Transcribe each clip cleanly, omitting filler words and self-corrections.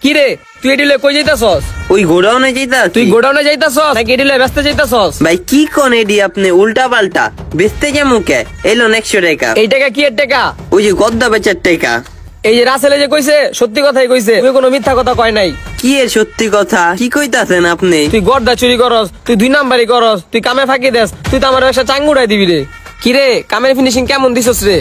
কি রে তুই এডিলে কই যাইতাছস? ওই গোডাউনে যাইতা। তুই গোডাউনে যাইতাছস নাকি এডিলে ব্যস্ত যাইতাছস? ভাই কি কোন এডি আপনি উল্টা পাল্টা বেচতে যেমন কে এলো 100 টাকা। এই টাকা কি এর টাকা? ওই যে গদ্দা বেচার টাকা। এই যে রাসেলে যে কইছে সত্যি কথাই কইছে, তুই কোনো মিথ্যা কথা কয় নাই। কি এর সত্যি কথা কি কইতাছেন আপনি? তুই গর্দা চুরি করস, তুই 2 নাম্বারই করস, তুই কামে ফাঁকি দেস, তুই তো আমার ব্যবসা চাঙ্গুড়াই দিবি রে। কি রে কামের ফিনিশিং কেমন দিছস রে?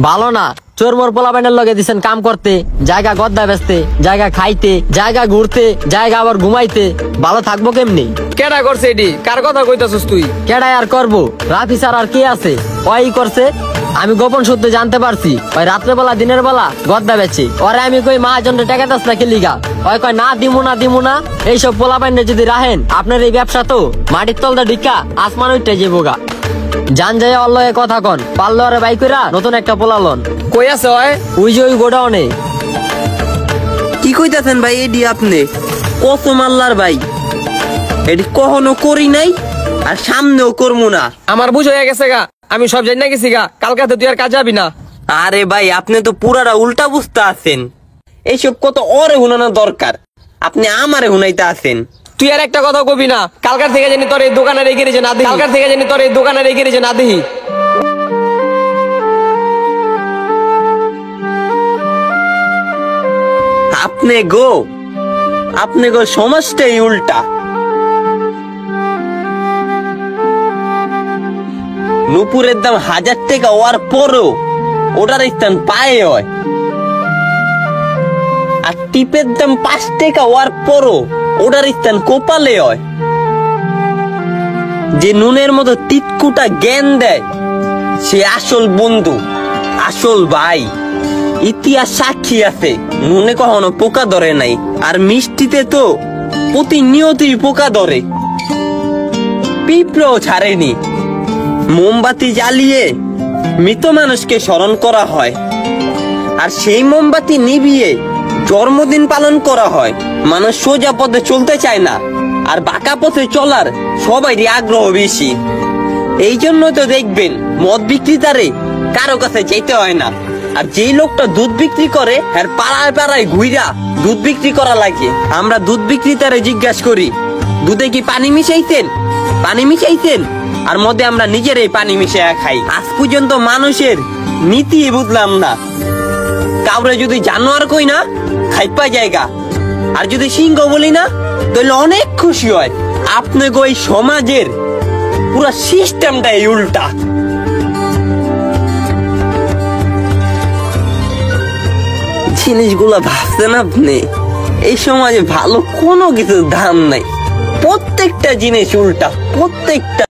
ভালো না। চোর মোর পোলাপাইনের লগে দিছেন কাম করতে, জায়গা গদ্দা বেচতে, জায়গা খাইতে, জায়গা ঘুরতে, জায়গা আবার ঘুমাইতে। ভালো থাকবো কেমনি? কেডা করছে এডি? কার কথা কইতাছস তুই? কেডাই আর করবো? রাফি স্যার আর কে আছে? ওই করছে। আমি গোপন সূত্রে জানতে পারছি ওই রাত্রে বেলা দিনের বেলা গদ্দা বেচে। ওরে আমি কই মহাজনরে টাকা দাস না খেলিগা, ওই কয় না দিমু না। এইসব পোলাপাইনে যদি রাহেন আপনার এই ব্যবসা তো মাটির তলদা ঢিকা আসমান উঠতে যাবোগা। জান যায় অল্লয়ে কথা কন, পারলে ওরে বাই কইরা নতুন একটা পোলালন। কই আছে ওই? ওই যে ওই গোডাউনে। কি কইতাছেন ভাই এডি আপনি? কসম আল্লাহর ভাই এডি কখনো করি নাই আর সামনেও করবো না। আমার বুঝ হয়ে গেছে গা, আমি সব জানি না গেছি গা। কালকাতে তুই আর কাজ যাবি না। আরে ভাই আপনি তো পুরাটা উল্টা বুঝতে আছেন। এইসব কত ওরে হুনানো দরকার, আপনি আমারে হুনাইতে আছেন। তুই আর একটা কথা কবি না। কালকার থেকে জানি তোর এই দোকানের এগিয়ে যে না দেখি, কালকার থেকে জানি তোর এই দোকানের এগিয়ে যে না দেখি। আপনি গো সমাজটাই উল্টা। নুপুরের দাম 1000 টাকা হওয়ার পরও ওটার স্থান পায়ে হয়, আর টিপের দাম 5 টাকা হওয়ার পরও ওটার স্থান কোপালে হয়। যে নুনের মতো তিতকুটা জ্ঞান দেয় সে আসল বন্ধু, আসল ভাই। ইতিহাস সাক্ষী আছে নুনে কখনো পোকা ধরে নাই, আর মিষ্টিতে তো প্রতিনিয়তই পোকা ধরে, পিঁপড়েও ছাড়েনি। মোমবাতি জ্বালিয়ে মৃত মানুষকে স্মরণ করা হয়, আর সেই মোমবাতি নিভিয়ে জন্মদিন পালন করা হয়। মানুষ সোজা পথে চলতে চায় না, আর বাঁকা পথে চলার সবারই আগ্রহ বেশি। এই জন্য তো দেখবেন মদ বিক্রেতারে কারো কাছে যেতে হয় না, আর যেই লোকটা দুধ বিক্রি করে আর পাড়ায় পাড়ায় ঘুইরা দুধ বিক্রি করা লাগে। আমরা দুধ বিক্রেতারে জিজ্ঞাসা করি দুধে কি পানি মিশাইছেন, আর মধ্যে আমরা নিজেরাই পানি মিশাইয়া খাই। আজ পর্যন্ত মানুষের নীতি বুঝলাম না। কাউরে যদি জানোয়ার কই না খাইপা জায়গা, আর যদি সিংহ বলি না তাহলে অনেক খুশি হয়। আপনি গো এই সমাজের পুরো সিস্টেমটাই উল্টা। জিনিসগুলা ভাবছেন আপনি? এই সমাজে ভালো কোনো কিছুর দাম নাই, প্রত্যেকটা জিনিস উল্টা, প্রত্যেকটা।